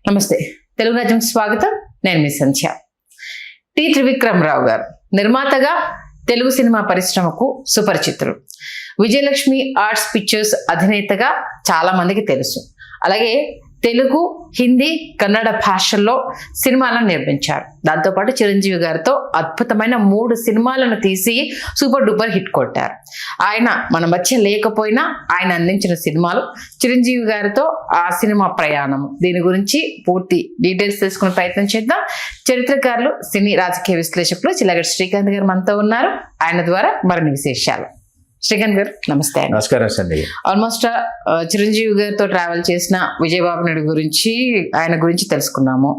నమస్తే, తెలుగు రాజ్యం స్వాగతం. నేను మీ సంధ్య. టి త్రివిక్రమరావు గారు నిర్మాతగా తెలుగు సినిమా పరిశ్రమకు సుపరిచితులు. విజయలక్ష్మి ఆర్ట్స్ పిక్చర్స్ అధినేతగా చాలా మందికి తెలుసు. అలాగే తెలుగు, హిందీ, కన్నడ భాషల్లో సినిమాలను నిర్మించారు. దాంతోపాటు చిరంజీవి గారితో అద్భుతమైన 3 సినిమాలను తీసి సూపర్ డూపర్ హిట్ కొట్టారు. ఆయన మన మధ్య లేకపోయినా ఆయన అందించిన సినిమాలు, చిరంజీవి గారితో ఆ సినిమా ప్రయాణం, దీని గురించి పూర్తి డీటెయిల్స్ తెలుసుకునే ప్రయత్నం చేద్దాం. చరిత్రకారులు, సినీ రాజకీయ విశ్లేషకులు చిల్లగడ్డ శ్రీకాంత్ గారు మనతో ఉన్నారు. ఆయన ద్వారా మరిన్ని విశేషాలు. శ్రీకాంత్ గారు నమస్తే. నమస్కారం అండి. ఆల్మోస్ట్ చిరంజీవి గారితో ట్రావెల్ చేసిన విజయబాబు నాయుడు గురించి, ఆయన గురించి తెలుసుకున్నాము.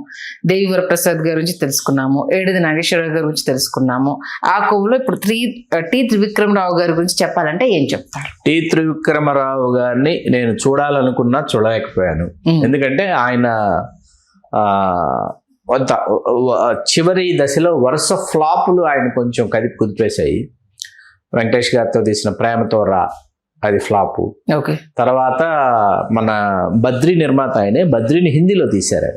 దేవివర ప్రసాద్ గారి గురించి తెలుసుకున్నాము. ఏడిది నాగేశ్వరరావు గారి గురించి తెలుసుకున్నాము. ఆ కొవ్వులో ఇప్పుడు టి త్రివిక్రమరావు గారి గురించి చెప్పాలంటే ఏం చెప్తారు? టి త్రివిక్రమరావు గారిని నేను చూడాలనుకున్నా చూడలేకపోయాను. ఎందుకంటే ఆయన చివరి దశలో వరుస ఫ్లాపులు ఆయన కొంచెం కుదిపేశాయి. వెంకటేష్ గారితో తీసిన ప్రేమతో రా, అది ఫ్లాపు. ఓకే. తర్వాత మన బద్రీ నిర్మాత ఆయనే, బద్రీని హిందీలో తీశారు.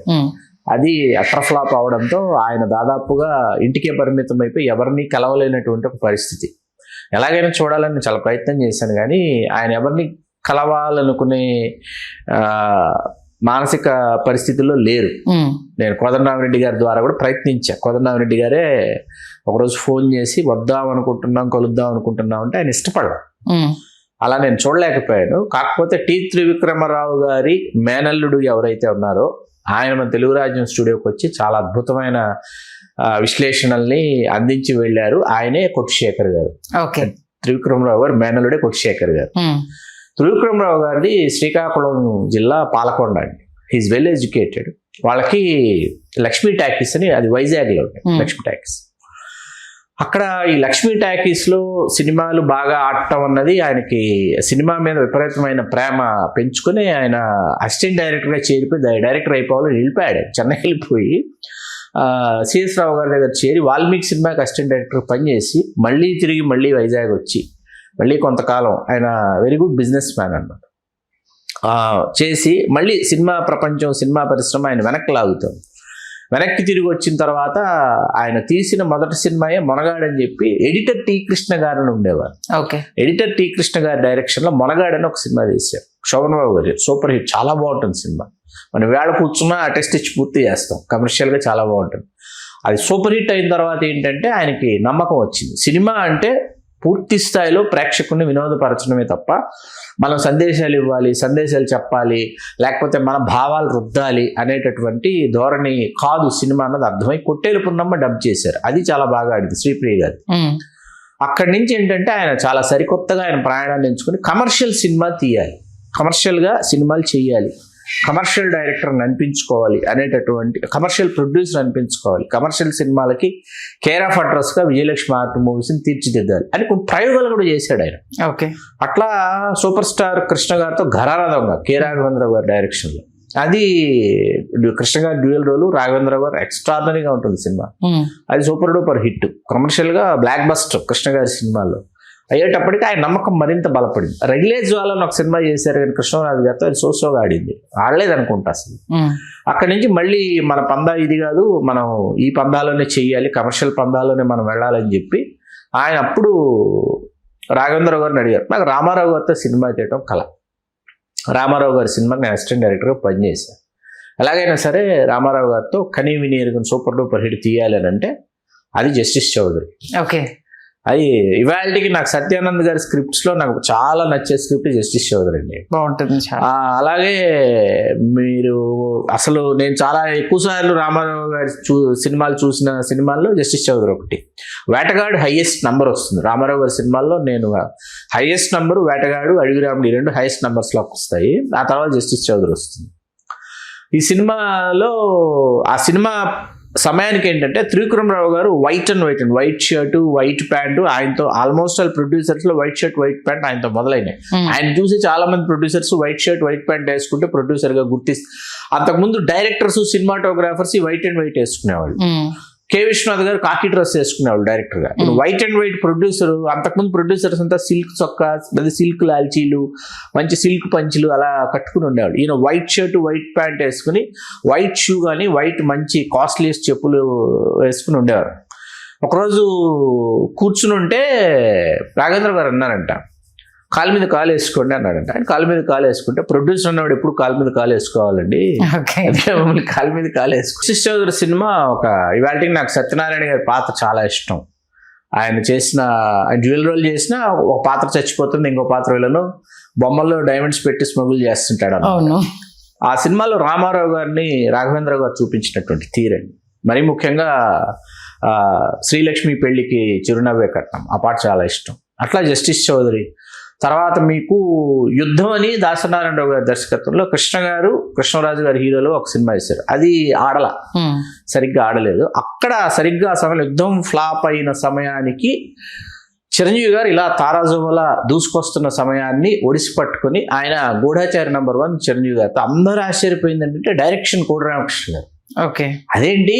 అది అట్ర ఫ్లాప్ అవడంతో ఆయన దాదాపుగా ఇంటికే పరిమితం అయిపోయి ఎవరిని కలవలేనటువంటి ఒక పరిస్థితి. ఎలాగైనా చూడాలని చాలా ప్రయత్నం చేశాను, కానీ ఆయన ఎవరిని కలవాలనుకునే మానసిక పరిస్థితుల్లో లేరు. నేను కోదండరామిరెడ్డి గారి ద్వారా కూడా ప్రయత్నించా. కోదండరామిరెడ్డి గారే ఒకరోజు ఫోన్ చేసి వద్దాం అనుకుంటున్నాం, కలుద్దాం అనుకుంటున్నాం అంటే ఆయన ఇష్టపడరు. అలా నేను చూడలేకపోయాను. కాకపోతే టి త్రివిక్రమరావు గారి మేనల్లుడు ఎవరైతే ఉన్నారో ఆయన మన తెలుగు రాజ్యం స్టూడియోకి వచ్చి చాలా అద్భుతమైన విశ్లేషణల్ని అందించి వెళ్ళారు. ఆయనే కొట్టిశేఖర్ గారు. త్రివిక్రమరావు గారు మేనల్లుడే కొట్టిశేఖర్ గారు. త్రివిక్రమరావు గారిది శ్రీకాకుళం జిల్లా పాలకొండ అండి. He is well educated. వాళ్ళకి లక్ష్మీ టాకీస్ అని, అది వైజాగ్లో ఉంటాయి లక్ష్మీ టాకీస్. అక్కడ ఈ లక్ష్మీ టాకీస్లో సినిమాలు బాగా ఆడటం అన్నది ఆయనకి, సినిమా మీద విపరీతమైన ప్రేమ పెంచుకొని ఆయన అసిస్టెంట్ డైరెక్టర్గా చేరిపోయి డైరెక్టర్ అయిపోవాలని వెళ్ళిపోయాడు. చెన్నై వెళ్ళిపోయి సిఎస్ రావు గారి దగ్గర చేరి వాల్మీకి సినిమాకి అసిస్టెంట్ డైరెక్టర్ పనిచేసి మళ్ళీ వైజాగ్ వచ్చి మళ్ళీ కొంతకాలం ఆయన వెరీ గుడ్ బిజినెస్ మ్యాన్ అన్నమాట చేసి మళ్ళీ సినిమా ప్రపంచం, సినిమా పరిశ్రమ ఆయన వెనక్కి లాగుతాం. వెనక్కి తిరిగి వచ్చిన తర్వాత ఆయన తీసిన మొదటి సినిమాయే మొనగాడని చెప్పి ఎడిటర్ టి కృష్ణ గారిని ఉండేవారు. ఎడిటర్ టి కృష్ణ గారి డైరెక్షన్లో మొనగాడని ఒక సినిమా తీశారు. శోభన్ బాబు గారు సూపర్ హిట్, చాలా బాగుంటుంది సినిమా. మనం వేళ కూర్చున్నా ఆ టెస్ట్ ఇచ్చి పూర్తి చేస్తాం. కమర్షియల్గా చాలా బాగుంటుంది. అది సూపర్ హిట్ అయిన తర్వాత ఏంటంటే ఆయనకి నమ్మకం వచ్చింది, సినిమా అంటే పూర్తి స్థాయిలో ప్రేక్షకుడిని వినోదపరచడమే తప్ప మనం సందేశాలు ఇవ్వాలి, సందేశాలు చెప్పాలి, లేకపోతే మన భావాలు రుద్దాలి అనేటటువంటి ధోరణి కాదు సినిమా అన్నది అర్థమై కొట్టేలు పున్నమ్మ డబ్ చేశారు. అది చాలా బాగా ఆడింది శ్రీప్రియ గారు. అక్కడి నుంచి ఏంటంటే ఆయన చాలా సరికొత్తగా ఆయన ప్రయాణాన్ని ఎంచుకుని కమర్షియల్ సినిమా తీయాలి, కమర్షియల్గా సినిమాలు చేయాలి, కమర్షియల్ డైరెక్టర్ని అనిపించుకోవాలి అనేటటువంటి, కమర్షియల్ ప్రొడ్యూసర్ అనిపించుకోవాలి, కమర్షియల్ సినిమాలకి కేర్ ఆఫ్ అడ్రస్గా విజయలక్ష్మి ఆర్ట్ మూవీస్ని తీర్చిదిద్దాలి అని కొన్ని ప్రయోగాలు కూడా చేశాడు ఆయన. అట్లా సూపర్ స్టార్ కృష్ణ గారితో ఘరానా దొంగ కె రాఘవేంద్రరావు గారి డైరెక్షన్లో, అది కృష్ణ గారి డ్యూయల్ రోలు, రాఘవేంద్రరావు గారు ఎక్స్ట్రాడనరీగా ఉంటుంది సినిమా. అది సూపర్ డూపర్ హిట్, కమర్షియల్గా బ్లాక్ బస్టర్ కృష్ణ గారి సినిమాల్లో అయ్యేటప్పటికి ఆయన నమ్మకం మరింత బలపడింది. రెగ్యులేజ్ వాళ్ళని ఒక సినిమా చేశారు కానీ కృష్ణరాజు గారితో అది సోగా ఆడింది, ఆడలేదు అనుకుంటా అసలు. అక్కడి నుంచి మళ్ళీ మన పందా ఇది కాదు, మనం ఈ పందాలోనే చెయ్యాలి, కమర్షియల్ పందాలోనే మనం వెళ్ళాలని చెప్పి ఆయన అప్పుడు రాఘవేంద్రరావు గారిని అడిగారు. నాకు రామారావు గారితో సినిమా చేయడం కళ. రామారావు గారి సినిమాకి నేను అసిస్టెంట్ డైరెక్టర్గా పనిచేశాను. ఎలాగైనా సరే రామారావు గారితో కనీ విని ఎరుగని సూపర్ డూపర్ హిట్ తీయాలి అని అంటే అది జస్టిస్ చౌదరి. అది ఇవాళకి నాకు సత్యానంద్ గారి స్క్రిప్ట్స్లో నాకు చాలా నచ్చే స్క్రిప్ట్ జస్టిస్ చౌదరి అండి. బాగుంటుంది. అలాగే మీరు అసలు నేను చాలా ఎక్కువ సార్లు రామారావు గారి సినిమాలు చూసిన సినిమాల్లో జస్టిస్ చౌదరి ఒకటి. వేటగాడు హైయెస్ట్ నంబర్ వస్తుంది రామారావు గారి సినిమాల్లో. నేను హైయెస్ట్ నంబరు వేటగాడు, అడవిరాముడు, ఈ 2 హైయెస్ట్ నంబర్స్లోకి వస్తాయి. ఆ తర్వాత జస్టిస్ చౌదరి వస్తుంది. ఈ సినిమాలో ఆ సినిమా సమయానికి ఏంటంటే త్రివిక్రమరావు గారు వైట్ షర్టు, వైట్ ప్యాంటు, ఆయనతో ఆల్మోస్ట్ ఆల్ ప్రొడ్యూసర్స్ లో వైట్ షర్ట్, వైట్ ప్యాంట్ ఆయనతో మొదలైనాయి. ఆయన చూసి చాలా మంది producers white shirt, white pant వేసుకుంటే ప్రొడ్యూసర్ గా గుర్తిస్తారు. అంతకుముందు డైరెక్టర్స్, సినిమాటోగ్రాఫర్స్ ఈ వైట్ అండ్ వైట్ వేసుకునేవాళ్ళు. కె విశ్వనాథ్ గారు కాకి డ్రెస్ వేసుకునేవాళ్ళు డైరెక్టర్ గా. ఇప్పుడు వైట్ అండ్ వైట్ ప్రొడ్యూసర్, అంతకుముందు ప్రొడ్యూసర్స్ అంతా సిల్క్ చొక్కా, సిల్క్ లాల్చీలు, మంచి సిల్క్ పంచులు అలా కట్టుకుని ఉండేవాళ్ళు. ఈయన వైట్ షర్ట్, వైట్ ప్యాంట్ వేసుకుని, వైట్ షూ కానీ, వైట్ మంచి కాస్ట్లీయెస్ట్ చెప్పులు వేసుకుని ఉండేవారు. ఒకరోజు కూర్చుని ఉంటే రాఘవేంద్ర గారు అన్నారంట, కాలు మీద కాలు వేసుకోండి అన్నాడంట. ఆయన కాలు మీద కాలు వేసుకుంటే, ప్రొడ్యూసర్ అన్నవాడు ఎప్పుడు కాలు మీద కాలు వేసుకోవాలండి, మమ్మల్ని కాలు మీద కాలు వేసుకో. వశిష్ఠ చౌదరి సినిమా ఒక ఇవాళకి నాకు సత్యనారాయణ గారి పాత్ర చాలా ఇష్టం. ఆయన డ్యూయల్ రోల్ చేసిన ఒక పాత్ర చచ్చిపోతుంది, ఇంకో పాత్ర వీళ్ళను బొమ్మల్లో డైమండ్స్ పెట్టి స్మగుల్ చేస్తుంటాడు. ఆ సినిమాలో రామారావు గారిని రాఘవేంద్ర గారు చూపించినటువంటి తీరండి. మరీ ముఖ్యంగా శ్రీలక్ష్మి పెళ్లికి చిరునవ్వే కట్నం, ఆ పాట చాలా ఇష్టం. అట్లా జస్టిస్ చౌదరి తర్వాత మీకు యుద్ధం అని దాసనారాయణరావు గారి దర్శకత్వంలో కృష్ణరాజు గారి హీరోలో ఒక సినిమా వేశారు. అది సరిగ్గా ఆడలేదు. అక్కడ సరిగ్గా ఆ సమయంలో యుద్ధం ఫ్లాప్ అయిన సమయానికి చిరంజీవి గారు ఇలా తారాజుమలా దూసుకొస్తున్న సమయాన్ని ఒడిసి పట్టుకుని ఆయన గూఢాచారి #1 చిరంజీవి గారితో అందరూ ఆశ్చర్యపోయింది ఏంటంటే డైరెక్షన్ కోడి రామకృష్ణ గారు. ఓకే, అదేంటి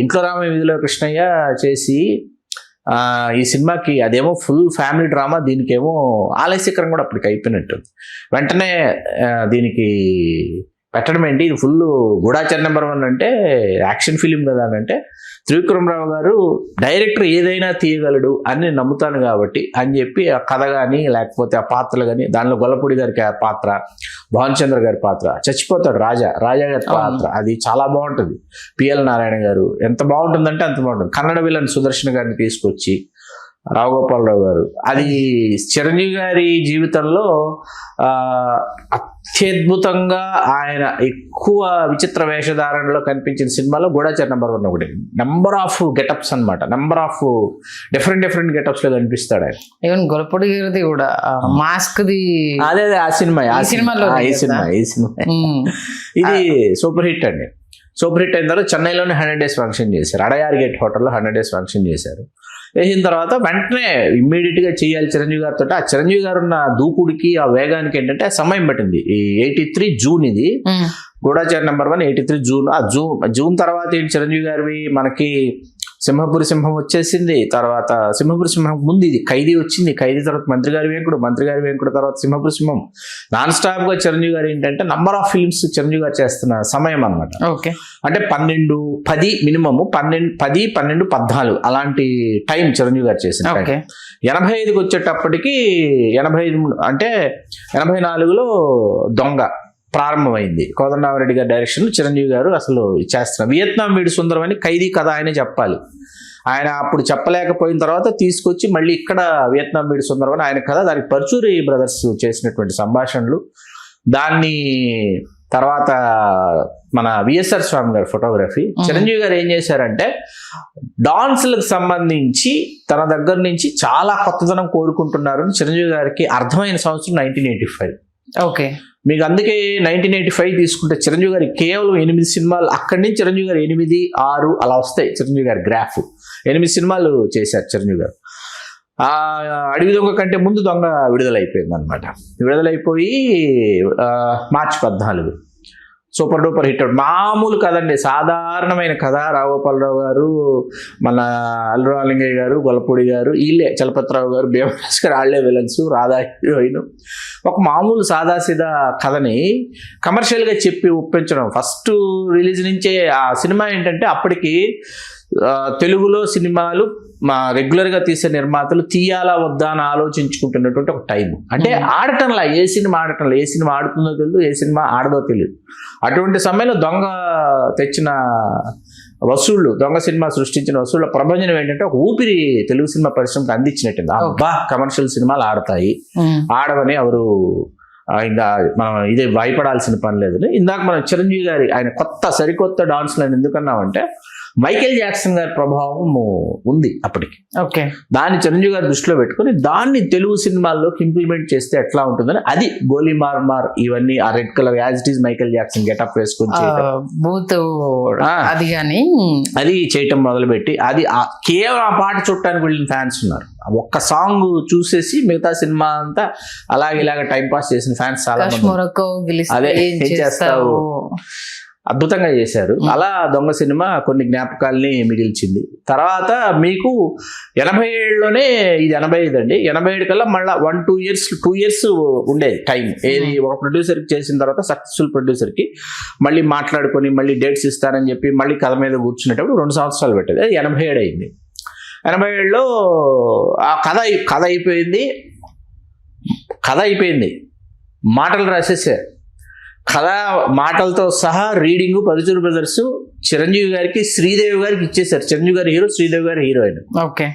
ఇంట్లో రామ వీధిలో కృష్ణయ్య చేసి ఈ సినిమాకి అదేమో ఫుల్ ఫ్యామిలీ డ్రామా, దీనికేమో ఆలస్యకరం కూడా అప్పటికి అయిపోయినట్టు, వెంటనే దీనికి పెట్టడం ఏంటి, ఇది ఫుల్ గూఢాచారి #1 అంటే యాక్షన్ ఫిలిం కదా అని అంటే, త్రివిక్రమరావు గారు డైరెక్టర్ ఏదైనా తీయగలడు అని నేను నమ్ముతాను కాబట్టి అని చెప్పి ఆ కథ కానీ లేకపోతే ఆ పాత్రలు కానీ, దానిలో గొల్లపూడి గారికి ఆ పాత్ర, భావన్ చంద్ర గారి పాత్ర, చచ్చిపోతాడు రాజా గారి పాత్ర, అది చాలా బాగుంటుంది. పిఎల్ నారాయణ గారు ఎంత బాగుంటుందంటే అంత బాగుంటుంది. కన్నడ విలన్ సుదర్శన్ గారిని తీసుకొచ్చి రావుగోపాలరావు గారు, అది చిరంజీవి గారి జీవితంలో అత్యద్భుతంగా ఆయన ఎక్కువ విచిత్ర వేషధారణలో కనిపించిన సినిమాలో గూఢాచారి #1 ఒకటి. నెంబర్ ఆఫ్ గెటప్స్ అనమాట, నెంబర్ ఆఫ్ డిఫరెంట్ గెటప్స్ లో కనిపిస్తాడు ఆయన. ఈవెన్ గొల్లపూడి గారిది కూడా మాస్క్ ది, అదే ఆ సినిమా ఇది సూపర్ హిట్ అండి. సూపర్ హిట్ అయిన తర్వాత చెన్నైలోనే 100 days ఫంక్షన్ చేశారు, అడయార్ గేట్ హోటల్లో 100 days ఫంక్షన్ చేశారు. వేసిన తర్వాత వెంటనే ఇమ్మీడియట్గా చేయాలి చిరంజీవి గారితో. ఆ చిరంజీవి గారు ఉన్న దూకుడికి ఆ వేగానికి ఏంటంటే సమయం పట్టింది. ఈ 83 జూన్ ఇది గూఢాచారి #1 83 జూన్. ఆ జూన్ తర్వాత ఏంటి చిరంజీవి గారివి మనకి సింహపురి సింహం వచ్చేసింది, తర్వాత సింహపురి సింహం ముందు ఇది ఖైదీ వచ్చింది, ఖైదీ తర్వాత మంత్రి గారి వేంకుడు తర్వాత సింహపురి సింహం. నాన్ స్టాప్ గా చిరంజీవి గారు ఏంటంటే నంబర్ ఆఫ్ ఫిల్మ్స్ చిరంజీవి గారు చేస్తున్న సమయం అనమాట. అంటే 12, 10 మినిమమ్ 10, 12, 14 అలాంటి టైం చిరంజీవి గారు చేసిన. 85కి వచ్చేటప్పటికి 85 అంటే 84లో దొంగ ప్రారంభమైంది. కోదండరామిరెడ్డి గారి డైరెక్షన్ చిరంజీవి గారు అసలు చేస్తున్నారు. వియత్నాం వీడి సుందరం అని ఖైదీ కథ ఆయనే చెప్పాలి. ఆయన అప్పుడు చెప్పలేకపోయిన తర్వాత తీసుకొచ్చి మళ్ళీ ఇక్కడ వియత్నాం వీడి సుందరం అని ఆయన కథ, దానికి పరుచూరి బ్రదర్స్ చేసినటువంటి సంభాషణలు, దాన్ని తర్వాత మన విఎస్ఆర్ స్వామి గారి ఫోటోగ్రఫీ. చిరంజీవి గారు ఏం చేశారంటే డాన్స్లకు సంబంధించి తన దగ్గర నుంచి చాలా కొత్తదనం కోరుకుంటున్నారు. చిరంజీవి గారికి అర్థమైన సంవత్సరం 1985. ఓకే, మీకు అందుకే 1985 తీసుకుంటే చిరంజీవి గారి కేవలం 8 సినిమాలు, అక్కడి నుంచి చిరంజీవి గారు 8, 6 అలా వస్తాయి. చిరంజీవి గారి గ్రాఫ్ 8 సినిమాలు చేశారు చిరంజీవి గారు. అడవి దొంగ కంటే ముందు దొంగ విడుదలైపోయింది అనమాట. విడుదలైపోయి మార్చి 14 సూపర్ డూపర్ హిట్. మామూలు కథండి, సాధారణమైన కథ. రావుగోపాలరావు గారు, మన అల్లురాలింగయ్య గారు, గొల్లపూడి గారు, వీళ్ళే చలపతిరావు గారు, భీమరాజ్ గారు, వాళ్ళే విలన్స్, రాధా హీరోయిన్. ఒక మామూలు సాదాసీదా కథని కమర్షియల్గా చెప్పి ఒప్పించడం. ఫస్ట్ రిలీజ్ నుంచే ఆ సినిమా ఏంటంటే అప్పటికి తెలుగులో సినిమాలు మా రెగ్యులర్గా తీసే నిర్మాతలు తీయాలా వద్దా అని ఆలోచించుకుంటున్నటువంటి ఒక టైం. అంటే ఆడటంలా, ఏ సినిమా ఆడుతుందో తెలియదు, ఏ సినిమా ఆడదో తెలియదు. అటువంటి సమయంలో దొంగ తెచ్చిన వసూళ్లు, దొంగ సినిమా సృష్టించిన వసూళ్ల ప్రభంజనం ఏంటంటే ఒక ఊపిరి తెలుగు సినిమా పరిశ్రమకు అందించినట్టుంది. అబ్బా కమర్షియల్ సినిమాలు ఆడతాయి, ఆడవని ఎవరు ఇంకా మనం ఇదే భయపడాల్సిన పని లేదు. ఇందాక మనం చిరంజీవి గారి ఆయన సరికొత్త డాన్స్లను ఎందుకన్నామంటే మైకేల్ జాక్సన్ గారి ప్రభావం ఉంది అప్పటికి. ఓకే, దాన్ని చిరంజీవి గారు దృష్టిలో పెట్టుకుని దాన్ని తెలుగు సినిమాల్లోకి ఇంప్లిమెంట్ చేస్తే ఎట్లా ఉంటుందని, అది గోలీ మార్ ఇవన్నీ ఆ red colour as it is Michael Jackson getup వేసుకొని అది చేయటం మొదలుపెట్టి, అది కేవలం ఆ పాట చూడటానికి వెళ్ళిన ఫ్యాన్స్ ఉన్నారు. ఒక్క సాంగ్ చూసేసి మిగతా సినిమా అంతా అలాగే టైం పాస్ చేసిన ఫ్యాన్స్ చాలా మంది. అదే ఏం చేస్తావు అద్భుతంగా చేశారు. అలా దొంగ సినిమా కొన్ని జ్ఞాపకాల్ని మిగిల్చింది. తర్వాత మీకు 87లోనే, ఇది 85 అండి, 87 కల్లా మళ్ళీ 2 ఇయర్స్ ఉండేది టైం. ఏది ఒక ప్రొడ్యూసర్కి చేసిన తర్వాత సక్సెస్ఫుల్ ప్రొడ్యూసర్కి మళ్ళీ మాట్లాడుకొని మళ్ళీ డేట్స్ ఇస్తానని చెప్పి మళ్ళీ కథ మీద కూర్చునేటప్పుడు 2 సంవత్సరాలు పెట్టేది. అది 87 అయింది. 87లో ఆ కథ అయిపోయింది, మాటలు రాసేసారు. కథ మాటలతో సహా రీడింగ్ పరుచూరు బ్రదర్స్ చిరంజీవి గారికి, శ్రీదేవి గారికి ఇచ్చేసారు. చిరంజీవి గారి హీరో, శ్రీదేవి గారి హీరోయిన్. ఓకే,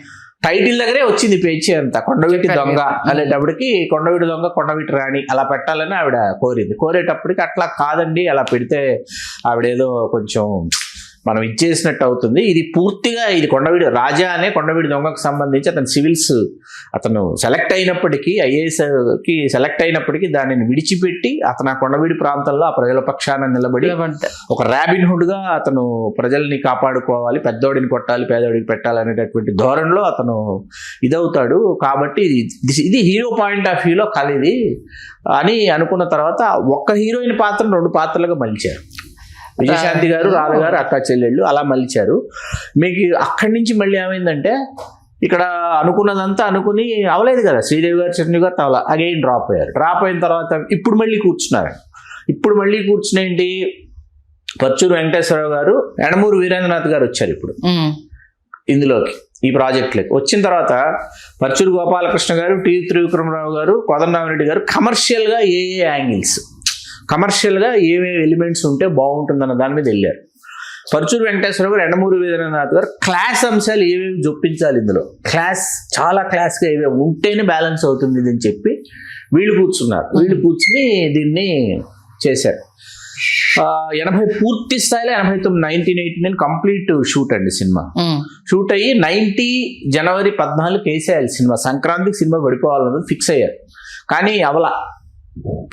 టైటిల్ దగ్గరే వచ్చింది పేచీ అంతా. కొండవీటి దొంగ అనేటప్పటికి కొండవీటి దొంగ, కొండవీటి రాణి అలా పెట్టాలని ఆవిడ కోరేటప్పటికి అట్లా కాదండి, అలా పెడితే ఆవిడేదో కొంచెం మనం ఇచ్చేసినట్టు అవుతుంది. ఇది పూర్తిగా ఇది కొండవీడి రాజా అనే కొండవీడి దొంగకు సంబంధించి అతను సివిల్స్ అతను సెలెక్ట్ అయినప్పటికీ, ఐఏఎస్కి సెలెక్ట్ అయినప్పటికీ దానిని విడిచిపెట్టి అతను ఆ కొండవీడి ప్రాంతంలో ఆ ప్రజల పక్షాన నిలబడి ఒక రాబిన్ హుడ్గా అతను ప్రజల్ని కాపాడుకోవాలి, పెద్దోడిని కొట్టాలి, పేదోడికి పెట్టాలి అనేటటువంటి ధోరణిలో అతను ఇదవుతాడు. కాబట్టి ఇది హీరో పాయింట్ ఆఫ్ వ్యూలో కథ ఇది అని అనుకున్న తర్వాత ఒక్క హీరోయిన్ పాత్రను 2 పాత్రలుగా మలిచారు. విజయశాంతి గారు, రాధ గారు అక్క చెల్లెళ్ళు అలా మలిచారు. మీకు అక్కడి నుంచి మళ్ళీ ఏమైందంటే, ఇక్కడ అనుకున్నదంతా అనుకుని అవలేదు కదా, శ్రీదేవి గారు, చిరంజీవి గారు తవల అగైన్ డ్రాప్ అయ్యారు. డ్రాప్ అయిన తర్వాత ఇప్పుడు మళ్ళీ కూర్చునేంటి, పర్చూరు వెంకటేశ్వరరావు గారు, యనమూరి వీరేంద్రనాథ్ గారు వచ్చారు ఇప్పుడు ఇందులోకి, ఈ ప్రాజెక్టులోకి. వచ్చిన తర్వాత పర్చూరు గోపాలకృష్ణ గారు, టి త్రివిక్రమరావు గారు, కోదండరామిరెడ్డి గారు కమర్షియల్గా ఏ యాంగిల్స్, కమర్షియల్గా ఏమేమి ఎలిమెంట్స్ ఉంటే బాగుంటుందన్న దాని మీద వెళ్ళారు. పర్చూరు వెంకటేశ్వర గారు, యనమూరి వీరేంద్రనాథ్ గారు క్లాస్ అంశాలు ఏమేమి జొప్పించాలి ఇందులో, చాలా క్లాస్గా ఏమేమి ఉంటేనే బ్యాలెన్స్ అవుతుంది అని చెప్పి వీళ్ళు కూర్చుని దీన్ని చేశారు. 80 పూర్తి స్థాయిలో 89 1989 కంప్లీట్ షూట్ అండి సినిమా. షూట్ అయ్యి 90 జనవరి 14 వేసేయాలి సినిమా, సంక్రాంతికి సినిమా పడిపోవాలన్నది ఫిక్స్ అయ్యారు. కానీ అవలా,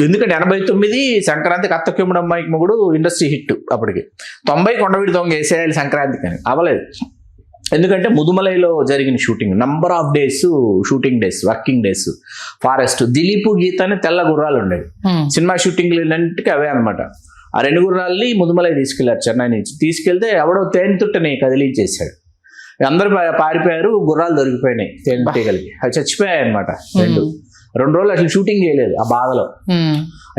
ఎందుకంటే 89 సంక్రాంతికి అత్తకిమ్మడమ్మాయికి మొగుడు ఇండస్ట్రీ హిట్, అప్పటికి 90 కొండవీడి దొంగ వేసేయాలి సంక్రాంతికి అని అవ్వలేదు. ఎందుకంటే ముదుమలైలో జరిగిన shooting, number of days shooting days, working days, forest, Dilip Geetha అని తెల్ల గుర్రాలు ఉండేవి. సినిమా షూటింగ్లు ఇలాంటికి అవే అనమాట. ఆ 2 గుర్రాలని ముదుమలై తీసుకెళ్లారు, చెన్నై నుంచి. తీసుకెళ్తే ఎవడో తేనెతుట్టని కదిలించేశాడు. అందరూ పారిపోయారు, గుర్రాలు దొరికిపోయినాయి తేనెటీగలకి, అవి చచ్చిపోయాయి అనమాట. 2 రోజులు అసలు షూటింగ్ చేయలేదు ఆ బాధలో.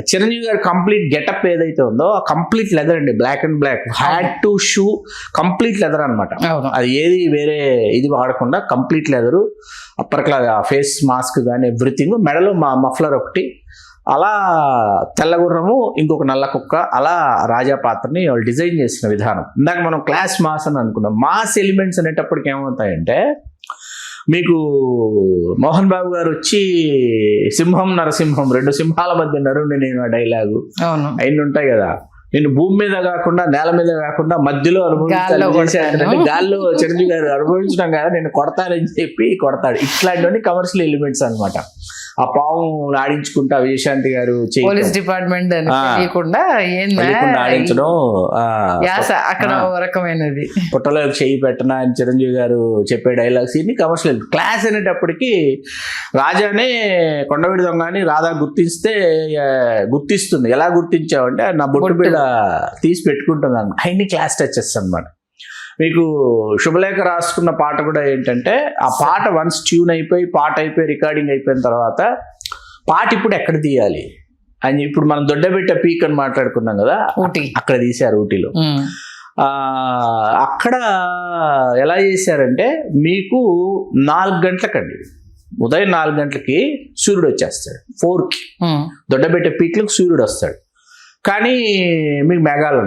చిరంజీవి గారు కంప్లీట్ గెటప్ ఏదైతే ఉందో ఆ కంప్లీట్ లెదర్ అండి, black and black, head to shoe, complete leather అనమాట. అది ఏది వేరే ఇది వాడకుండా complete leather, upper class face mask కానీ ఎవ్రీథింగ్, మెడలో మఫ్లర్ ఒకటి, అలా తెల్లగుర్రము, ఇంకొక నల్ల కుక్క, అలా రాజా పాత్రని వాళ్ళు డిజైన్ చేసిన విధానం. ఇందాక మనం క్లాస్ మాస్ అని అనుకున్నాం. మాస్ ఎలిమెంట్స్ అనేటప్పటికి ఏమవుతాయంటే, మీకు మోహన్ బాబు గారు వచ్చి సింహం నరసింహం, 2 సింహాల మధ్య నరుణ్ణి నేను ఆ డైలాగు అయిన ఉంటాయి కదా, నేను భూమి మీద కాకుండా నేల మీద కాకుండా మధ్యలో అనుభవించాలి, గాల్లో చిరంజీవి గారు అనుభవించడం కదా, నేను కొడతానని చెప్పి కొడతాడు. ఇట్లాంటివన్నీ కమర్షియల్ ఎలిమెంట్స్ అనమాట. ఆ పాము ఆడించుకుంటా విజయశాంతి గారు పోలీస్ డిపార్ట్మెంట్ ఆడించడం, అక్కడ రకమైనది పుట్టలో చెయ్యి పెట్టనా అని చిరంజీవి గారు చెప్పే డైలాగ్స్, ఇన్ని కమర్షియల్. క్లాస్ అనేటప్పటికి రాజానే కొండవీడి దొంగ అని రాధా గుర్తిస్తుంది. ఎలా గుర్తించావంటే, నా బొట్టు బిళ్ళ తీసి పెట్టుకుంటుంది అన్నమాట. అన్ని క్లాస్ టచెస్ అనమాట. మీకు శుభలేఖ రాసుకున్న పాట కూడా ఏంటంటే, ఆ పాట వన్స్ ట్యూన్ అయిపోయి రికార్డింగ్ అయిపోయిన తర్వాత పాట ఇప్పుడు ఎక్కడ తీయాలి అని, ఇప్పుడు మనం దొడ్డబెట్ట పీక్ అని మాట్లాడుకున్నాం కదా, అక్కడ తీశారు ఊటీలో. అక్కడ ఎలా చేశారంటే, మీకు 4 గంటలకండి, ఉదయం 4 గంటలకి సూర్యుడు వచ్చేస్తాడు. 4కి దొడ్డబెట్ట పీక్లకు సూర్యుడు వస్తాడు. కానీ మీకు మేఘాలు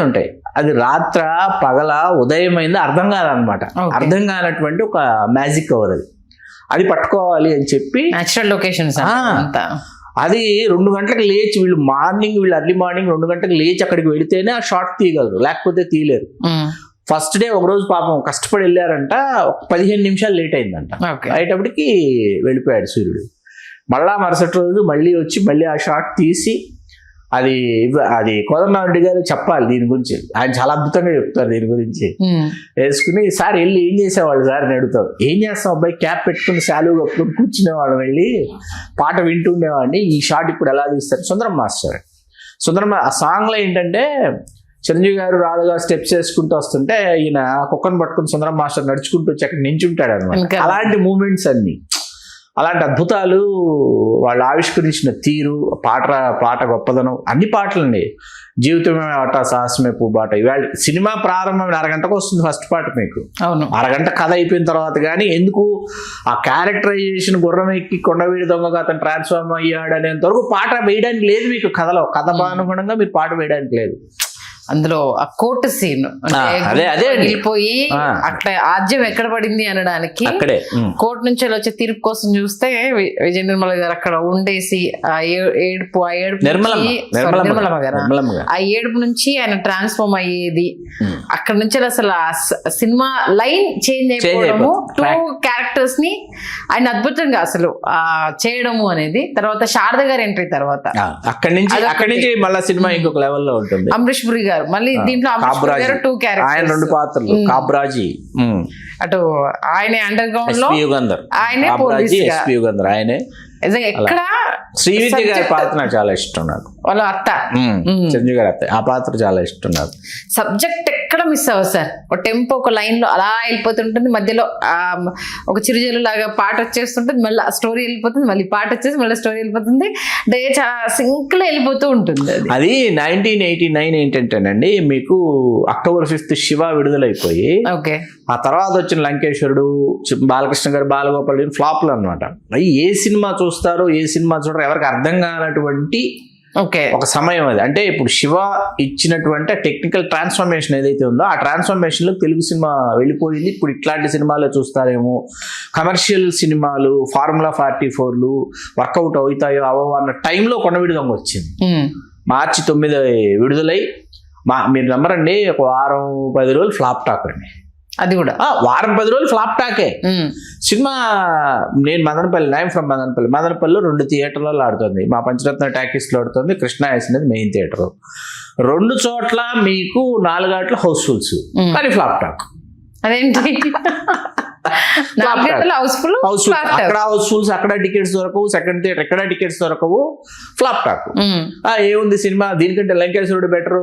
ఉంటాయి. అది రాత్ర పగల ఉదయమైంది అర్థం కాదనమాట. అర్థం కానటువంటి ఒక మ్యాజిక్ కవర్ అది పట్టుకోవాలి అని చెప్పి నేచురల్ లొకేషన్స్ అది 2 గంటలకు లేచి వీళ్ళు అర్లీ మార్నింగ్ 2 గంటలకు లేచి అక్కడికి వెళితేనే ఆ షాట్ తీయగలరు, లేకపోతే తీయలేరు. ఫస్ట్ డే ఒక రోజు పాపం కష్టపడి వెళ్ళారంట, 15 నిమిషాలు లేట్ అయిందంట. అయ్యేటప్పటికి వెళ్ళిపోయాడు సూర్యుడు. మళ్ళా మరుసటి రోజు మళ్ళీ వచ్చి మళ్ళీ ఆ షాట్ తీసి, అది కోదండరామిరెడ్డి గారు చెప్పాలి దీని గురించి, ఆయన చాలా అద్భుతంగా చెప్తారు దీని గురించి. వేసుకుని, సార్ వెళ్ళి ఏం చేసేవాళ్ళు సార్ అని అడుగుతారు. ఏం చేస్తాం అబ్బాయి, క్యాప్ పెట్టుకుని శాలువు కప్పుకుని కూర్చునేవాడు, వెళ్ళి పాట వింటుండేవాడిని. ఈ షాట్ ఇప్పుడు ఎలా తీస్తారు, సుందరం సుందరం ఆ సాంగ్లో ఏంటంటే చిరంజీవి గారు రాధగా స్టెప్స్ వేసుకుంటూ వస్తుంటే ఈయన కుక్కను పట్టుకుని సుందరం మాస్టర్ నడుచుకుంటూ వచ్చి అక్కడ నించుంటాడు అనమాట. అలాంటి మూమెంట్స్ అన్ని, అలాంటి అద్భుతాలు వాళ్ళు ఆవిష్కరించిన తీరు, పాట గొప్పదనం, అన్ని పాటలండి. జీవితమే ఆట, సాహసమే పూబాట. ఇవాళ సినిమా ప్రారంభమైన అరగంటకు వస్తుంది ఫస్ట్ పాట మీకు. అవును, అరగంట కథ అయిపోయిన తర్వాత కానీ ఎందుకు ఆ క్యారెక్టరైజేషన్ గుర్రం ఎక్కి కొండవీడి దొంగగా అతను ట్రాన్స్ఫార్మ్ అయ్యాడు అనేంత వరకు పాట వేయడానికి లేదు మీకు. కథలో కథ అనుగుణంగా మీరు పాట వేయడానికి లేదు. అందులో ఆ కోర్టు సీన్ అదే వెళ్ళిపోయి అట్లా ఆజ్యం ఎక్కడ పడింది అనడానికి కోర్టు నుంచి వచ్చే తీర్పు కోసం చూస్తే విజయ నిర్మల గారు అక్కడ ఉండేసి ఆ ఏడుపు నిర్మలమ్మ గారు ఆ ఏడుపు నుంచి ఆయన ట్రాన్స్ఫార్మ్ అయ్యేది, అక్కడ నుంచి అసలు ఆ సినిమా లైన్ చేంజ్ అయిపోవడము, టూ క్యారెక్టర్స్ ని ఆయన అద్భుతంగా అసలు చేయడము అనేది. తర్వాత శారద గారి ఎంట్రీ తర్వాత అక్కడి నుంచి మళ్ళీ సినిమా ఇంకొక లెవెల్లో ఉంటుంది. అమరీష్ పురి గారు మళ్ళీ దీంట్లో టూ క్యారెక్టర్స్, 2 పాత్రలు, కాబ్రాజీ అటు ఆయనే అండర్ గ్రౌండ్ లో, ఆయనే పోలీస్ ఆయనే. ఎక్కడ శ్రీవిద్య గారి పాత్ర నాకు చాలా ఇష్టం. నాకు వాళ్ళ అత్త, చిరంజీవి గారి అత్త, ఆ పాత్ర చాలా ఇష్టం నాకు. సబ్జెక్ట్ ఎక్కడ మిస్ అవ్వదు సార్. ఒక టెంపో ఒక లైన్ లో అలా వెళ్ళిపోతుంటుంది, మధ్యలో ఒక చిరుజలు లాగా పాట వచ్చేస్తుంటుంది, మళ్ళీ స్టోరీ వెళ్ళిపోతుంది, మళ్ళీ పాట వచ్చేసి మళ్ళీ స్టోరీ వెళ్ళిపోతుంది. అంటే చాలా సింక్ లో వెళ్ళిపోతూ ఉంటుంది. అది 1989 ఏంటంటేనండి, మీకు October 5th శివ విడుదలైపోయి ఆ తర్వాత వచ్చిన లంకేశ్వరుడు, బాలకృష్ణ గారు, బాలగోపాల్ ఫ్లాప్లు అనమాట. అవి ఏ సినిమా చూస్తారో ఏ సినిమా చూడరో ఎవరికి అర్థం కానటువంటి ఒక సమయం అది. అంటే ఇప్పుడు శివ ఇచ్చినటువంటి టెక్నికల్ ట్రాన్స్ఫర్మేషన్ ఏదైతే ఉందో ఆ ట్రాన్స్ఫర్మేషన్ లో తెలుగు సినిమా వెళ్ళిపోయింది. ఇప్పుడు ఇట్లాంటి సినిమాలే చూస్తారేమో, కమర్షియల్ సినిమాలు, ఫార్ములా 44లు వర్కౌట్ అవుతాయో అవో అన్న టైంలో కొండవీడి దొంగ వచ్చింది. March 9 విడుదలై మీరు నమ్మరండి, ఒక వారం 10 రోజులు ఫ్లాప్ టాక్ అండి. అది కూడా వారం 10 రోజులు ఫ్లాప్ టాకే సినిమా. నేను మదనపల్లిలో 2 థియేటర్లలో ఆడుతుంది. మా పంచరత్న టాకీస్లో ఆడుతుంది, కృష్ణ అనేది మెయిన్ థియేటర్. 2 చోట్ల మీకు 4 ఆటలు హౌస్ఫుల్స్, కానీ ఫ్లాప్ టాక్. అదేంటి అక్కడ హౌస్ఫుల్స్, అక్కడ టికెట్స్ దొరకవు. సెకండ్ థియేటర్ ఎక్కడ టికెట్స్ దొరకవు, ఫ్లాప్ టాక్. ఏముంది సినిమా, దీనికంటే లంకేశ్వరుడు బెటరు.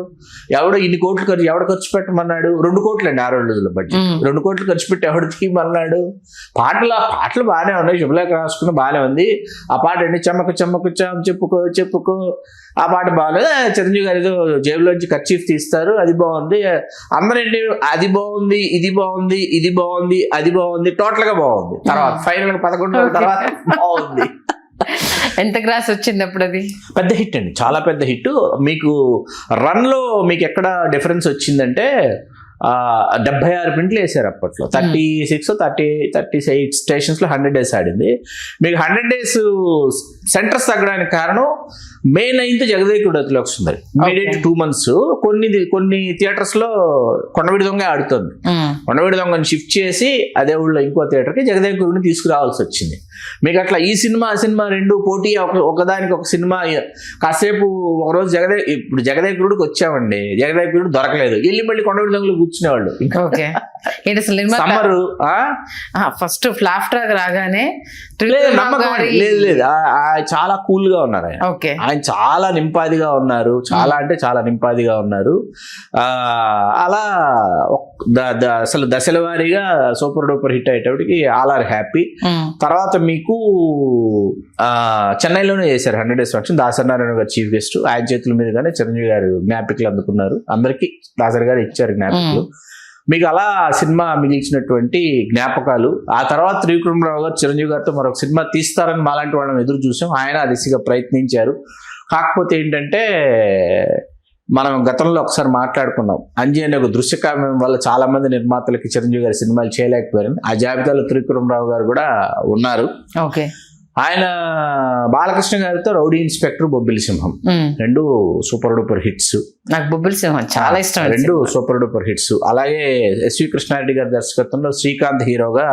ఇన్ని కోట్లు ఎవడు ఖర్చు పెట్టమన్నాడు? 2 కోట్లు అండి ఆ రోజుల్లో బడ్జెట్. 2 కోట్లు ఖర్చు పెట్టి ఎవడు తీయమన్నాడు? పాటలు బాగానే ఉన్నాయి, శుభలేఖ రాసుకున్న బాగానే ఉంది. ఆ పాట అండి, చెమ్మకు చెమ్మకు చెప్పుకో ఆ పాట బాగాలేదు. చిరంజీవి గారు ఏదో జేబులోంచి కర్చీఫ్ తీస్తారు, అది బాగుంది. అందరండి అది బాగుంది, ఇది బాగుంది, ఇది బాగుంది, అది బాగుంది, టోటల్ గా బాగుంది. తర్వాత ఫైనల్ 11 రోజుల తర్వాత బాగుంది. ఎంత క్లాస్ వచ్చింది అప్పుడు? అది పెద్ద హిట్ అండి, చాలా పెద్ద హిట్. మీకు రన్ లో మీకు ఎక్కడ డిఫరెన్స్ వచ్చిందంటే 76 ప్రింట్లు వేసారు అప్పట్లో. 36 38 స్టేషన్స్ లో 100 days ఆడింది. మీకు 100 days సెంటర్స్ తగ్గడానికి కారణం May 9th జగదేకుడు అతిలోకి వస్తుంది. ఇమీడియట్ 2 months కొన్ని థియేటర్స్ లో కొండవీడి దొంగ ఆడుతుంది. కొండవీడి దొంగని షిఫ్ట్ చేసి అదే ఊళ్ళో ఇంకో థియేటర్కి జగదేకుడిని తీసుకురావాల్సి వచ్చింది. మీకు అట్లా ఈ సినిమా ఆ సినిమా 2 పోటీ, ఒకదానికి ఒక సినిమా. కాసేపు ఒకరోజు ఇప్పుడు జగదేకుడికి వచ్చామండి, జగదేకుడు దొరకలేదు, వెళ్ళి మళ్ళీ కొండవీడి దొంగలు కూర్చునేవాళ్ళు. సమ్మరు ఫస్ట్ ఫ్లాప్ టాక్ రాగానే లేదు చాలా కూల్ గా ఉన్నారు ఆయన చాలా నింపాదిగా ఉన్నారు, చాలా అంటే చాలా నింపాదిగా ఉన్నారు. అలా అసలు దశల వారీగా సూపర్ డూపర్ హిట్ అయ్యేటప్పటికి ఆల్ ఆర్ హ్యాపీ. తర్వాత మీకు చెన్నైలోనే చేశారు 100 days ఫంక్షన్. దాసనారాయణ గారు చీఫ్ గెస్ట్, ఆయన చేతుల మీదుగానే చిరంజీవి గారు జ్ఞాపికలు అందుకున్నారు. అందరికీ దాసరి గారు ఇచ్చారు జ్ఞాపికలు. మీకు అలా సినిమా మిగిల్చినటువంటి జ్ఞాపకాలు. ఆ తర్వాత త్రివిక్రమరావు గారు చిరంజీవి గారితో మరొక సినిమా తీస్తారని మాలాంటి వాళ్ళని ఎదురు చూసాం. ఆయన ఆ దిశగా ప్రయత్నించారు. కాకపోతే ఏంటంటే మనం గతంలో ఒకసారి మాట్లాడుకున్నాం, అంజీ అనే ఒక దృశ్యకావ్యం వల్ల చాలా మంది నిర్మాతలకి చిరంజీవి గారి సినిమాలు చేయలేకపోయారు. ఆ జాబితాలో త్రివిక్రమరావు గారు కూడా ఉన్నారు. ఆయన బాలకృష్ణ గారితో రౌడీ ఇన్స్పెక్టర్, బొబ్బిలి సింహం 2 సూపర్ డూపర్ హిట్స్. నాకు బొబ్బిలి సింహం చాలా ఇష్టం. 2 సూపర్ డూపర్ హిట్స్. అలాగే ఎస్వి కృష్ణారెడ్డి గారి దర్శకత్వంలో శ్రీకాంత్ హీరోగా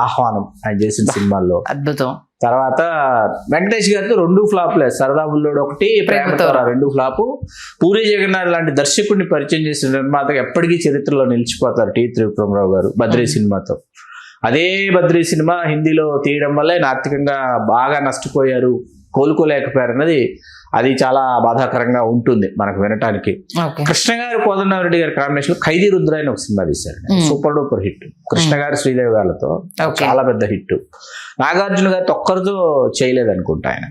ఆహ్వానం ఆయన చేసిన సినిమాల్లో అద్భుతం. తర్వాత వెంకటేష్ గారితో 2 ఫ్లాప్లే, సరదా బుల్లోడు 1, ప్రేమతోరా 2 ఫ్లాపు. పూరి జగన్నాథ్ లాంటి దర్శకుడిని పరిచయం చేసిన నిర్మాతగా ఎప్పటికీ చరిత్రలో నిలిచిపోతారు టి త్రివిక్రమరావు గారు బద్రీ సినిమాతో. అదే బద్రీ సినిమా హిందీలో తీయడం వల్ల ఆర్థికంగా బాగా నష్టపోయారు, కోలుకోలేకపోయారు అన్నది అది చాలా బాధాకరంగా ఉంటుంది మనకు వినటానికి. ఓకే. కృష్ణ గారు కోదండరామిరెడ్డి గారి కాంబినేషన్ లో ఖైదీ రుద్ర అని ఒక సినిమా తీశారు, సూపర్ డూపర్ హిట్. కృష్ణ గారు శ్రీదేవి గారితో చాలా పెద్ద హిట్. నాగార్జున గారితో ఒక్కరితో చేయలేదు అనుకుంటా ఆయన.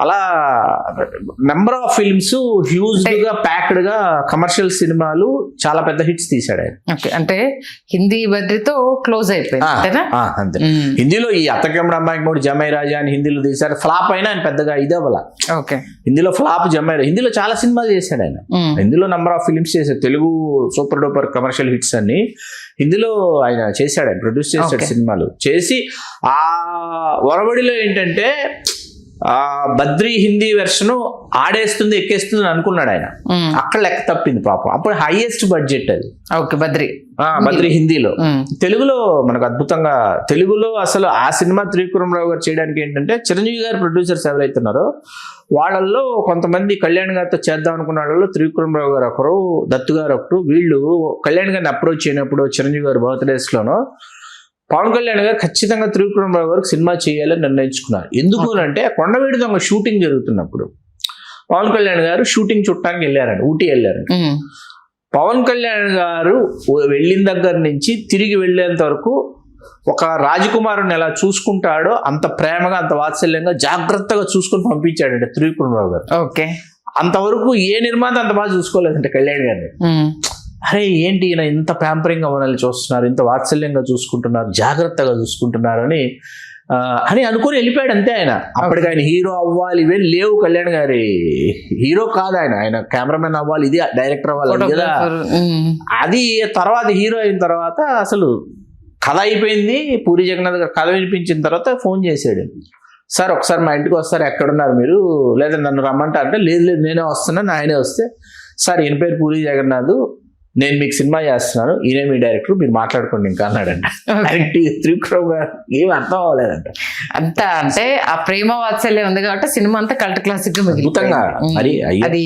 అలా నెంబర్ ఆఫ్ ఫిల్మ్స్ హ్యూజ్ గా ప్యాక్డ్ గా కమర్షియల్ సినిమాలు చాలా పెద్ద హిట్స్ తీశాడు ఆయన. అంటే హిందీ బద్రితో క్లోజ్ అయిపోయింది అంతే. హిందీలో ఈ అత్తకెమ్మడు అమ్మాయికి మూడు జమై రాజా అని హిందీలో తీశారు, ఫ్లాప్ అయినా ఆయన పెద్దగా ఇదవ్వాల. హిందీలో ఫ్లాప్ జమై, హిందీలో చాలా సినిమాలు చేశాడు ఆయన. హిందీలో నెంబర్ ఆఫ్ ఫిల్మ్స్ చేశాడు. Telugu super duper commercial hits అన్ని హిందీలో ఆయన చేశాడు, ఆయన ప్రొడ్యూస్ చేశాడు సినిమాలు చేసి. ఆ ఒరబడిలో ఏంటంటే బద్రీ హిందీ వెర్షన్ ఆడేస్తుంది ఎక్కేస్తుంది అనుకున్నాడు ఆయన, అక్కడ లెక్క తప్పింది పాపం. అప్పుడు హైయెస్ట్ బడ్జెట్ అది. ఓకే. బద్రీ హిందీలో. తెలుగులో మనకు అద్భుతంగా, తెలుగులో అసలు ఆ సినిమా త్రివిక్రమరావు గారు చేయడానికి ఏంటంటే చిరంజీవి గారు ప్రొడ్యూసర్స్ ఎవరైతే ఉన్నారో వాళ్ళల్లో కొంతమంది కళ్యాణ్ గారితో చేద్దాం అనుకున్న వాళ్ళలో త్రివిక్రమరావు గారు ఒకరు, దత్తు గారు ఒకరు. వీళ్ళు కళ్యాణ్ గారిని అప్రోచ్ అయినప్పుడు చిరంజీవి గారు బర్త్డేస్ లోనో పవన్ కళ్యాణ్ గారు ఖచ్చితంగా త్రివిక్రమరావు గారికి సినిమా చేయాలని నిర్ణయించుకున్నారు. ఎందుకు అంటే కొండవీడి దొంగ షూటింగ్ జరుగుతున్నప్పుడు పవన్ కళ్యాణ్ గారు షూటింగ్ చుట్టానికి వెళ్ళారండి, ఊటీ వెళ్ళారండి. పవన్ కళ్యాణ్ గారు వెళ్ళిన దగ్గర నుంచి తిరిగి వెళ్ళేంత వరకు ఒక రాజకుమారుని ఎలా చూసుకుంటాడో అంత ప్రేమగా, అంత వాత్సల్యంగా, జాగ్రత్తగా చూసుకుని పంపించాడండి త్రివిక్రమరావు గారు. ఓకే. అంతవరకు ఏ నిర్మాత అంత బాగా చూసుకోలేదంటే కళ్యాణ్ గారిని. అరే ఏంటి ఈయన ఇంత ప్యాంపరింగ్ గా మనల్ని చూస్తున్నారు, ఇంత వాత్సల్యంగా చూసుకుంటున్నారు, జాగ్రత్తగా చూసుకుంటున్నారు అని అనుకుని వెళ్ళిపోయాడు అంతే ఆయన. అప్పటికి ఆయన హీరో అవ్వాలి ఇవేం లేవు, కళ్యాణ్ గారి హీరో కాదు ఆయన, ఆయన కెమెరామెన్ అవ్వాలి, ఇది డైరెక్టర్ అవ్వాలి కదా. అది తర్వాత హీరో అయిన తర్వాత అసలు కథ అయిపోయింది. పూరి జగన్నాథ్ గారు కథ వినిపించిన తర్వాత ఫోన్ చేశాడు, సార్ ఒకసారి మా ఇంటికి వస్తారు, ఎక్కడున్నారు మీరు, లేదా నన్ను రమ్మంటారు అంటే, లేదు నేనే వస్తున్నాను. ఆయనే వస్తే, సార్ ఈయన పేరు పూరి జగన్నాథ్, నేను మీకు సినిమా చేస్తున్నాను, ఈయనే మీ డైరెక్టర్, మీరు మాట్లాడుకోండి ఇంకా అన్నాడంట. త్రివిక్రమ్ గారు ఏం అర్థం అవ్వలేదంట. అంతా అంటే ఆ ప్రేమ వాత్సల్యం ఉంది కాబట్టి సినిమా అంతా కల్ట్ క్లాసిక్ గా మిగిలిపోయింది. అది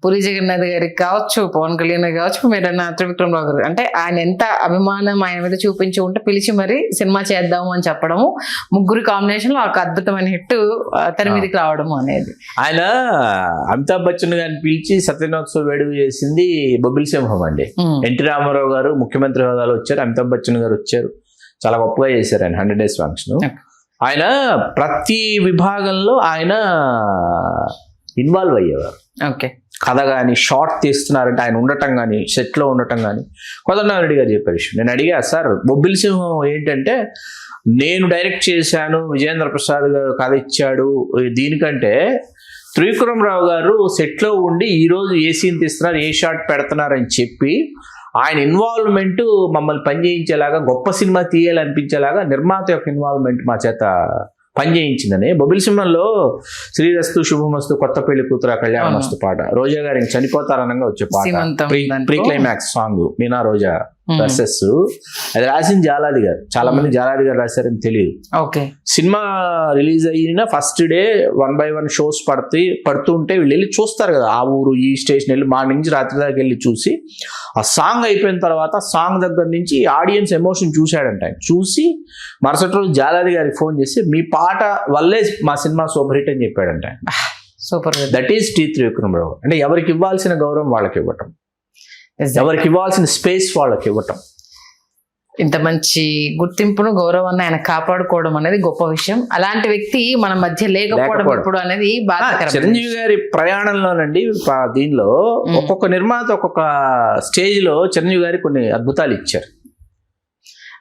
పూరి జగన్నాథ్ గారికి కావచ్చు, పవన్ కళ్యాణ్ కావచ్చు, మీరన్న త్రివిక్రమరావు గారు, అంటే ఆయన ఎంత అభిమానం ఆయన మీద చూపించి ఉంటే పిలిచి మరి సినిమా చేద్దాము అని చెప్పడము, ముగ్గురు కాంబినేషన్ లో ఒక అద్భుతమైన హిట్ తెర మీదకి రావడము అనేది. ఆయన అమితాబ్ బచ్చన్ గారిని పిలిచి సత్యనోత్సవ వేడుక చేసింది బొబ్బిలి సింహం అండి. ఎన్టీ రామారావు గారు ముఖ్యమంత్రి హోదాలో వచ్చారు, అమితాబ్ బచ్చన్ గారు వచ్చారు, చాలా గొప్పగా చేశారు ఆయన 100 days ఫంక్షన్. ఆయన ప్రతి విభాగంలో ఆయన ఇన్వాల్వ్ అయ్యేవారు. ఓకే. కథ కానీ షార్ట్ తీస్తున్నారంటే ఆయన ఉండటం కానీ, సెట్ లో ఉండటం కానీ. కోదండరామిరెడ్డి గారు చెప్పే విషయం నేను అడిగా, సార్ బొబ్బిలి సింహం ఏంటంటే నేను డైరెక్ట్ చేశాను, విజయేంద్ర ప్రసాద్ గారు కథ ఇచ్చాడు, దీనికంటే త్రివిక్రమరావు గారు సెట్లో ఉండి ఈరోజు ఏ సీన్ తీస్తున్నారు, ఏ షాట్ పెడుతున్నారని చెప్పి ఆయన ఇన్వాల్వ్మెంట్ మమ్మల్ని పనిచేయించేలాగా, గొప్ప సినిమా తీయాలనిపించేలాగా నిర్మాత యొక్క ఇన్వాల్వ్మెంట్ మా చేత పనిచేయించిందని. బొబ్బిలి సింహంలో శ్రీరస్తు శుభమస్తు, కొత్త పెళ్లి కూతురు, కళ్యాణమస్తు పాట, రోజా గారు ఇంక చనిపోతారనంగా వచ్చే పాట, ప్రీ క్లైమాక్స్ సాంగ్ మీనా రోజా వర్సెస్, అది రాసింది జాలాది గారు. చాలా మంది జాలాది గారు రాశారని తెలియదు. సినిమా రిలీజ్ అయిన ఫస్ట్ డే 1 by 1 షోస్ పడుతుంటే వీళ్ళు వెళ్ళి చూస్తారు కదా, ఆ ఊరు ఈ స్టేషన్ వెళ్ళి మార్నింగ్ నుంచి రాత్రి దాకా వెళ్ళి చూసి, ఆ సాంగ్ అయిపోయిన తర్వాత సాంగ్ దగ్గర నుంచి ఆడియన్స్ ఎమోషన్ చూశాడంట. ఆయన చూసి మరుసటి రోజు జాలాది గారికి ఫోన్ చేసి మీ పాట వల్లే మా సినిమా సూపర్ హిట్ అని చెప్పాడంట. Super. That is T Trivikrama Rao. అంటే ఎవరికి ఇవ్వాల్సిన గౌరవం వాళ్ళకి ఇవ్వటం, ఎవరికి ఇవ్వాల్సిన స్పేస్ వాళ్ళకి ఇవ్వటం. ఇంత మంచి గుర్తింపును, గౌరవాన్ని ఆయన కాపాడుకోవడం అనేది గొప్ప విషయం. అలాంటి వ్యక్తి మన మధ్య లేకపోవడం ఇప్పుడు అనేది బాధాకరం. చిరంజీవి గారి ప్రయాణంలోనండి దీనిలో ఒక్కొక్క నిర్మాత ఒక్కొక్క స్టేజ్ లో చిరంజీవి గారి కొన్ని అద్భుతాలు ఇచ్చారు.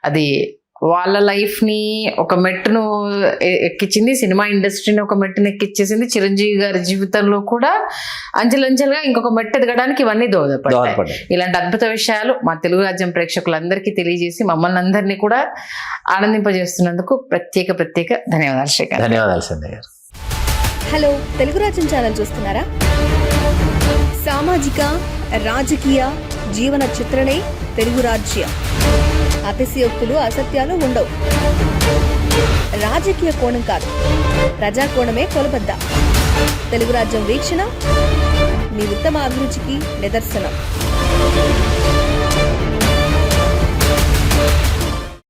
అది వాళ్ళ లైఫ్ ని ఒక మెట్టును ఎక్కించింది, సినిమా ఇండస్ట్రీని ఒక మెట్టును ఎక్కిచ్చేసింది. చిరంజీవి గారి జీవితంలో కూడా అంచెలంచెలుగా ఇంకొక మెట్టు ఎదగడానికి ఇవన్నీ దోహదపడ్డాయి. ఇలాంటి అద్భుత విషయాలు మా తెలుగు రాజ్యం ప్రేక్షకులందరికీ తెలియజేసి మమ్మల్ని అందరినీ కూడా ఆనందింపజేస్తున్నందుకు ప్రత్యేక ధన్యవాదాలు శ్రీకాంత్. ధన్యవాదాలు సంజయ్ గారు. హలో, తెలుగు రాజ్యం ఛానల్ చూస్తున్నారా? సామాజిక, రాజకీయ, జీవన చిత్రణే తెలుగు రాజ్యం. అతిశయోక్తులు, అసత్యాలు ఉండవు. రాజకీయ కోణం కాదు, ప్రజా కోణమే కొలబద్ద. తెలుగు రాజ్యం వీక్షణ మీ ఉత్తమ అభిరుచికి నిదర్శనం.